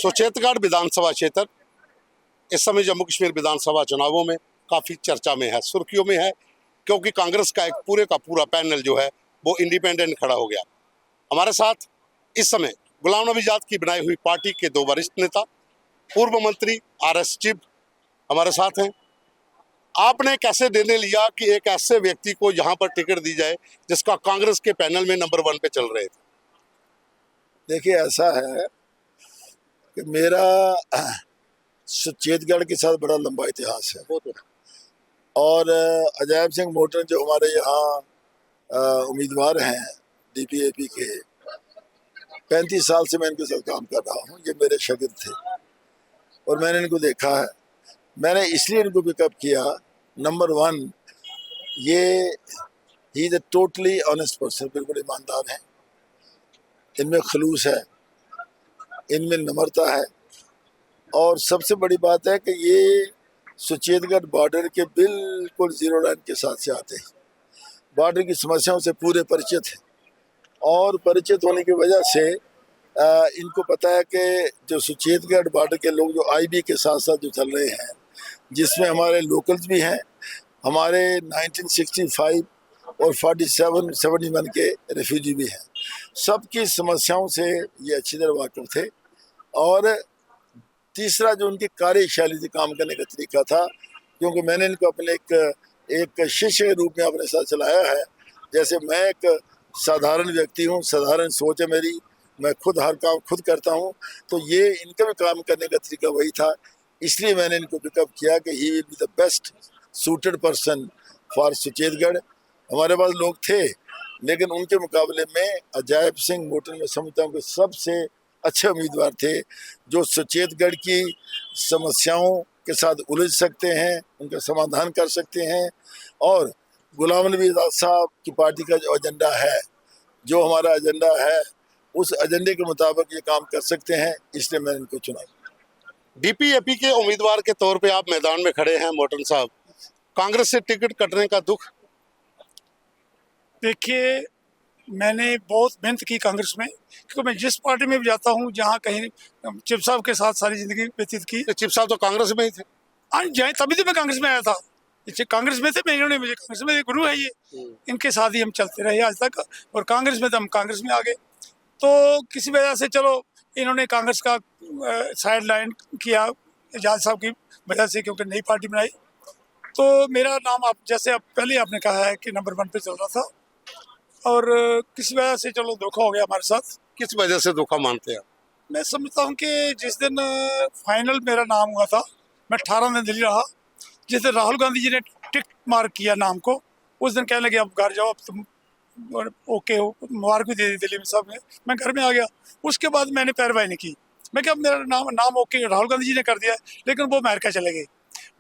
सुचेतगढ़ विधानसभा क्षेत्र इस समय जम्मू कश्मीर विधानसभा चुनावों में काफी चर्चा में है, सुर्खियों में है, क्योंकि कांग्रेस का एक पूरे का पूरा पैनल जो है वो इंडिपेंडेंट खड़ा हो गया। हमारे साथ इस समय गुलाम नबी आजाद की बनाई हुई पार्टी के 2 वरिष्ठ नेता, पूर्व मंत्री RS चीफ हमारे साथ हैं। आपने कैसे निर्णय लिया कि एक ऐसे व्यक्ति को यहाँ पर टिकट दी जाए जिसका कांग्रेस के पैनल में नंबर 1 पे चल रहे थे? देखिए, ऐसा है कि मेरा सुचेतगढ़ के साथ बड़ा लंबा इतिहास है और अजायब सिंह मोटन जो हमारे यहाँ उम्मीदवार हैं DPAP के, 35 साल से मैं इनके साथ काम कर रहा हूँ। ये मेरे शागिर्द थे और मैंने इनको देखा है। मैंने इसलिए इनको पिकअप किया, नंबर 1 ये he is a totally honest person, बिल्कुल ईमानदार है, इनमें खलूस है, इनमें नम्रता है और सबसे बड़ी बात है कि ये सुचेतगढ़ बॉर्डर के बिल्कुल जीरो लाइन के साथ से आते हैं, बॉर्डर की समस्याओं से पूरे परिचित हैं और परिचित होने की वजह से इनको पता है कि जो सुचेतगढ़ बॉर्डर के लोग जो IB के साथ साथ जो चल रहे हैं, जिसमें हमारे लोकल्स भी हैं, हमारे 1965 और 47-71 के रेफ्यूजी भी हैं, सबकी समस्याओं से ये अच्छी तरह वाकिफ थे। और तीसरा जो उनकी कार्यशैली थी, काम करने का तरीका था, क्योंकि मैंने इनको अपने एक शिष्य के रूप में अपने साथ चलाया है। जैसे मैं एक साधारण व्यक्ति हूँ, साधारण सोच है मेरी, मैं खुद हर काम खुद करता हूँ, तो ये इनका भी काम करने का तरीका वही था। इसलिए मैंने इनको पिकअप किया कि he will be the best suited person for Suchetgarh. हमारे पास लोग थे, लेकिन उनके मुकाबले में अजायब सिंह मोटन में समझता हूँ कि सबसे अच्छे उम्मीदवार थे, जो सुचेतगढ़ की समस्याओं के साथ उलझ सकते हैं, उनका समाधान कर सकते हैं और गुलाम नबी आजाद साहब की पार्टी का जो एजेंडा है, जो हमारा एजेंडा है, उस एजेंडे के मुताबिक ये काम कर सकते हैं। इसलिए मैंने इनको चुना। DPAP के उम्मीदवार के तौर पे आप मैदान में खड़े हैं मोटन साहब, कांग्रेस से टिकट कटने का दुख? देखिए, मैंने बहुत मेहनत की कांग्रेस में, क्योंकि मैं जिस पार्टी में भी जाता हूँ, जहाँ कहीं चिप साहब के साथ सारी जिंदगी व्यतीत की। चिप साहब तो कांग्रेस में ही थे। जाए तभी तो मैं कांग्रेस में आया था, कांग्रेस में थे, मैं इन्होंने मुझे कांग्रेस में, गुरु है ये, इनके साथ ही हम चलते रहे आज तक और कांग्रेस में तो हम कांग्रेस में आ गए। तो किसी वजह से चलो इन्होंने कांग्रेस का साइड लाइन किया एजाज साहब की वजह से, क्योंकि नई पार्टी बनाई। तो मेरा नाम, आप जैसे आप पहले आपने कहा है कि नंबर 1 पे चल रहा था और किसी वजह से चलो धोखा हो गया हमारे साथ। किस वजह से धोखा मानते हैं? मैं समझता हूँ कि जिस दिन फाइनल मेरा नाम हुआ था, मैं 18 दिन दिल्ली रहा। जिस दिन राहुल गांधी जी ने टिक मार्क किया नाम को, उस दिन कहने लगे अब घर जाओ, अब तुम ओके हो, मुबारक भी दे दी दिल्ली में सब ने। मैं घर में आ गया। उसके बाद मैंने पैरवाई नहीं की। मैं क्या, मेरा नाम ओके राहुल गांधी जी ने कर दिया, लेकिन वो अमेरिका चले गए।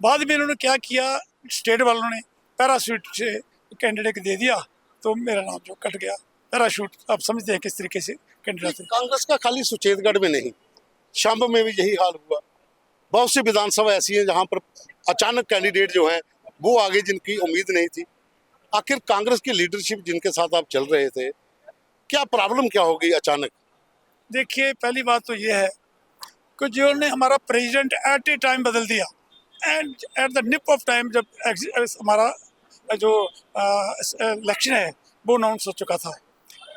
बाद में इन्होंने क्या किया, स्टेट वालों ने पैराशूट से कैंडिडेट दे दिया, तो मेरा नाम जो कट गया। पैराशूट आप समझते हैं किस तरीके से कैंडिडेट थे। कांग्रेस का खाली सुचेतगढ़ में नहीं, शाम्ब में भी यही हाल हुआ। बहुत सी विधानसभा ऐसी हैं जहां पर अचानक कैंडिडेट जो हैं वो आगे, जिनकी उम्मीद नहीं थी। आखिर कांग्रेस की लीडरशिप जिनके साथ आप चल रहे थे, क्या प्रॉब्लम क्या हो गई अचानक? देखिए, पहली बात तो ये है कि जिन्होंने हमारा प्रेसिडेंट एट ए टाइम बदल दिया, and at the nib of time, जब हमारा जो इलेक्शन है वो अनाउंस हो चुका था,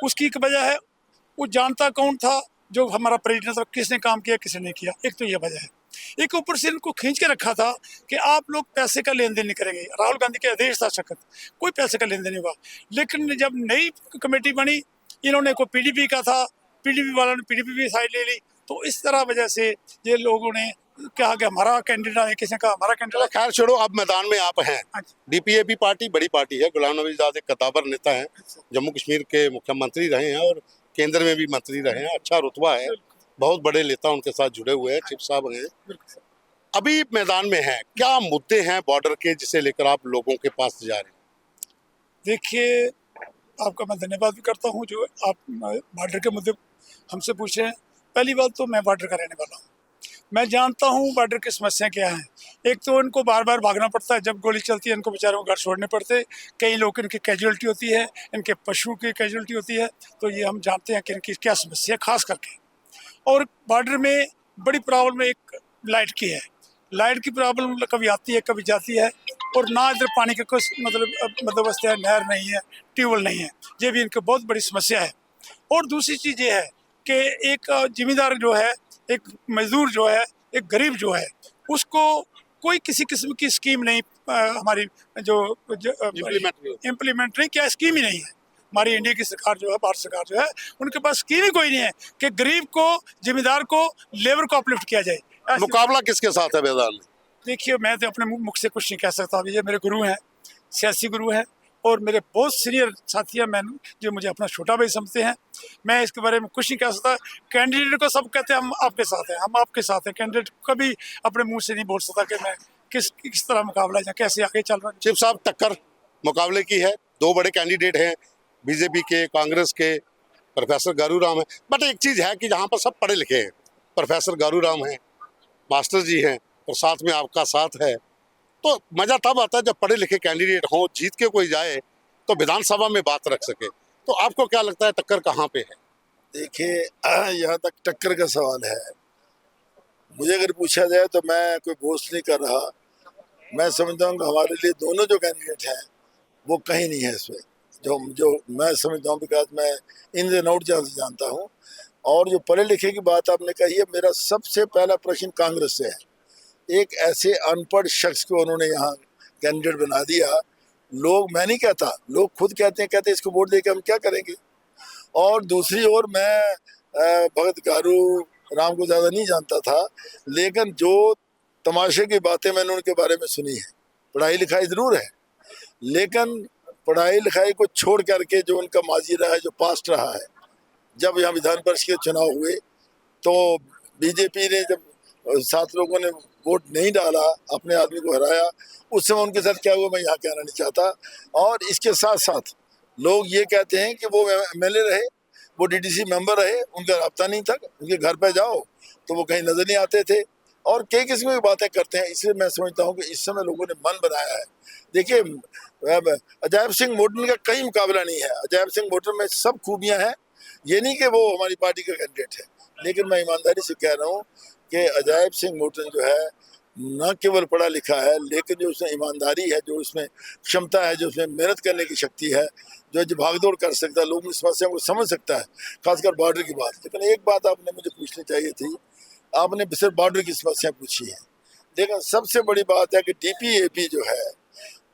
उसकी एक वजह है, वो जानता कौन था जो हमारा प्रेसिडेंट था, किसने काम किया किसने नहीं किया। एक तो ये वजह है। एक ऊपर से इनको खींच के रखा था कि आप लोग पैसे का लेन देन नहीं करेंगे। राहुल गांधी के आदेश था सख्त, कोई पैसे का लेन देन नहीं हुआ। लेकिन जब नई कमेटी बनी, इन्होंने को PDP का था, PDP वालों ने PDP भी साइड ले ली तो इस तरह वजह से ये लोगों ने कहा कि हमारा कैंडिडेट है, किसी ने कहा हमारा चलो कैंडिडेट। खैर छोड़ो, अब मैदान में आप हैं। हाँ जी। डीपीएपी पार्टी बड़ी पार्टी है, गुलाम नबी आजाद एक कताबर नेता हैं, जम्मू कश्मीर के मुख्यमंत्री रहे हैं और केंद्र में भी मंत्री रहे हैं, अच्छा रुतबा है, बहुत बड़े नेता उनके साथ जुड़े हुए हैं, चिप साहब हैं। बिल्कुल सर। अभी मैदान में हैं, क्या मुद्दे हैं बॉर्डर के जिसे लेकर आप लोगों के पास जा रहे हैं? देखिए, आपका मैं धन्यवाद भी करता हूँ जो आप बॉर्डर के मुद्दे हमसे पूछ रहे हैं। पहली बात तो मैं बॉर्डर का रहने वाला हूँ, मैं जानता हूँ बॉर्डर की समस्या क्या है। एक तो इनको बार बार भागना पड़ता है, जब गोली चलती है इनको बेचारों को घर छोड़ने पड़ते हैं, कई लोग इनकी कैजुअलिटी होती है, इनके पशु की कैजुअलिटी होती है, तो ये हम जानते हैं कि इनकी क्या समस्या है खास करके। और बॉर्डर में बड़ी प्रॉब्लम एक लाइट की है, लाइट की प्रॉब्लम कभी आती है कभी जाती है, और ना इधर पानी का कुछ बंदोबस्त है, नहर नहीं है, ट्यूबवेल नहीं है, ये भी इनकी बहुत बड़ी समस्या है। और दूसरी चीज़ ये है कि एक जिम्मेदार जो है, एक मजदूर जो है, एक गरीब जो है, उसको कोई किसी किस्म की स्कीम नहीं हमारी जो इम्प्लीमेंट नहीं, क्या स्कीम ही नहीं है। हमारी इंडिया की सरकार जो है, भारत सरकार जो है, उनके पास स्कीम ही कोई नहीं है कि गरीब को, जिम्मेदार को, लेबर को अपलिफ्ट किया जाए। मुकाबला किसके साथ है मैदान में? देखिए, मैं तो अपने मुख से कुछ नहीं कह सकता। अभी ये मेरे गुरु हैं, सियासी गुरु हैं, और मेरे बहुत सीनियर साथी हैं, मैं जो मुझे अपना छोटा भाई समझते हैं। मैं इसके बारे में कुछ नहीं कह सकता। कैंडिडेट को सब कहते हैं हम आपके साथ हैं, हम आपके साथ हैं। कैंडिडेट कभी अपने मुंह से नहीं बोल सकता कि मैं किस तरह मुकाबला है या कैसे आगे चल रहा है। चिप साहब, टक्कर मुकाबले की है, दो बड़े कैंडिडेट हैं, बीजेपी के, कांग्रेस के, प्रोफेसर गारू राम है। बट एक चीज़ है कि जहाँ पर सब पढ़े लिखे हैं, प्रोफेसर गारू राम हैं, मास्टर जी हैं, और साथ में आपका साथ है, तो मजा तब आता है जब पढ़े लिखे कैंडिडेट हों, जीत के कोई जाए तो विधानसभा में बात रख सके। तो आपको क्या लगता है टक्कर कहाँ पे है? देखिए, यहाँ तक टक्कर का सवाल है, मुझे अगर पूछा जाए तो मैं कोई बोस्ट नहीं कर रहा। मैं समझता हूँ कि हमारे लिए दोनों जो कैंडिडेट हैं वो कहीं नहीं है इसमें, जो मैं समझता हूँ, बिकॉज मैं इन एंड आउट जानता हूँ। और जो पढ़े लिखे की बात आपने कही है, मेरा सबसे पहला प्रश्न कांग्रेस से है। एक ऐसे अनपढ़ शख्स को उन्होंने यहाँ कैंडिडेट बना दिया। लोग, मैं नहीं कहता, लोग खुद कहते हैं इसको वोट देके हम क्या करेंगे। और दूसरी ओर, मैं भगत गारू राम को ज़्यादा नहीं जानता था, लेकिन जो तमाशे की बातें मैंने उनके बारे में सुनी है, पढ़ाई लिखाई ज़रूर है, लेकिन पढ़ाई लिखाई को छोड़ करके जो उनका माजी रहा है, जो पास्ट रहा है, जब यहाँ विधान परिषद के चुनाव हुए तो बीजेपी ने जब 7 लोगों ने वोट नहीं डाला, अपने आदमी को हराया, उस समय उनके साथ क्या हुआ मैं यहाँ कहना नहीं चाहता। और इसके साथ साथ लोग ये कहते हैं कि वो एमएलए रहे, वो डीडीसी मेंबर रहे, उनका रब्ता नहीं था, उनके घर पे जाओ तो वो कहीं नजर नहीं आते थे, और कई किस्म की बातें करते हैं। इसलिए मैं समझता हूँ कि इस समय लोगों ने मन बनाया है। देखिए, अजैब सिंह मोटन का कहीं मुकाबला नहीं है। अजैब सिंह मोटन में सब खूबियाँ हैं, ये नहीं कि वो हमारी पार्टी का कैंडिडेट है, लेकिन मैं ईमानदारी से कह रहा हूँ कि अजैब सिंह मोटन जो है न केवल पढ़ा लिखा है, लेकिन जो उसमें ईमानदारी है, जो उसमें क्षमता है, जो उसमें मेहनत करने की शक्ति है, जो भागदौड़ कर सकता है, लोगों की समस्याओं को समझ सकता है, खासकर बॉर्डर की बात। लेकिन एक बात आपने मुझे पूछनी चाहिए थी, आपने सिर्फ बॉर्डर की समस्या पूछी है, लेकिन सबसे बड़ी बात है कि डीपीएपी जो है,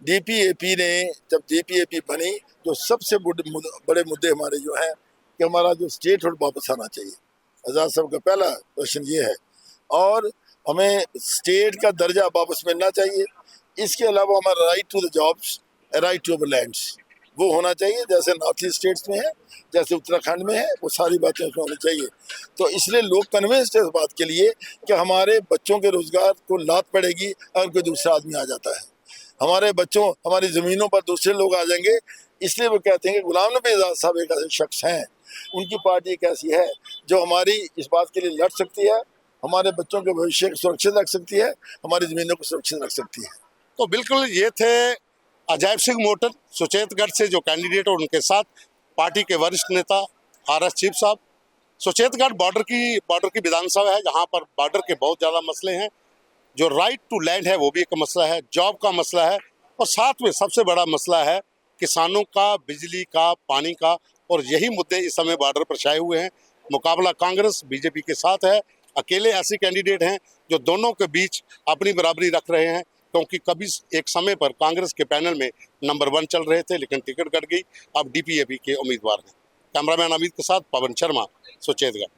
डीपीएपी ने जब डीपीएपी बनी, जो सबसे बड़े मुद्दे हमारे जो हैं कि हमारा जो स्टेट होल्ड वापस आना चाहिए। आज़ाद साहब का पहला क्वेश्चन ये है, और हमें स्टेट का दर्जा वापस मिलना चाहिए। इसके अलावा हमारा right to the jobs, right to lands, वो होना चाहिए, जैसे नॉर्थ ईस्ट स्टेट्स में है, जैसे उत्तराखंड में है, वो सारी बातें उसमें होनी चाहिए। तो इसलिए लोग कन्विंस्ड है इस बात के लिए कि हमारे बच्चों के रोजगार को लात पड़ेगी अगर कोई दूसरा आदमी आ जाता है, हमारे बच्चों, हमारी ज़मीनों पर दूसरे लोग आ जाएंगे। इसलिए वो कहते हैं कि गुलाम नबी आज़ाद साहब एक ऐसे शख्स हैं, उनकी पार्टी एक ऐसी है जो हमारी इस बात के लिए लड़ सकती है, हमारे बच्चों के भविष्य को सुरक्षित रख सकती है, हमारी ज़मीनों को सुरक्षित रख सकती है। तो बिल्कुल ये थे अजैब सिंह मोटन, सुचेतगढ़ से जो कैंडिडेट, और उनके साथ पार्टी के वरिष्ठ नेता RS चीफ साहब। सुचेतगढ़ बॉर्डर की विधानसभा है, जहाँ पर बॉर्डर के बहुत ज़्यादा मसले हैं। जो राइट टू लैंड है वो भी एक मसला है, जॉब का मसला है, और साथ में सबसे बड़ा मसला है किसानों का, बिजली का, पानी का, और यही मुद्दे इस समय बॉर्डर पर छाए हुए हैं। मुकाबला कांग्रेस बीजेपी के साथ है। अकेले ऐसे कैंडिडेट हैं जो दोनों के बीच अपनी बराबरी रख रहे हैं, क्योंकि कभी एक समय पर कांग्रेस के पैनल में नंबर 1 चल रहे थे, लेकिन टिकट कट गई, अब डीपीएपी के उम्मीदवार हैं। कैमरामैन अमित के साथ पवन शर्मा, सुचेतगढ़।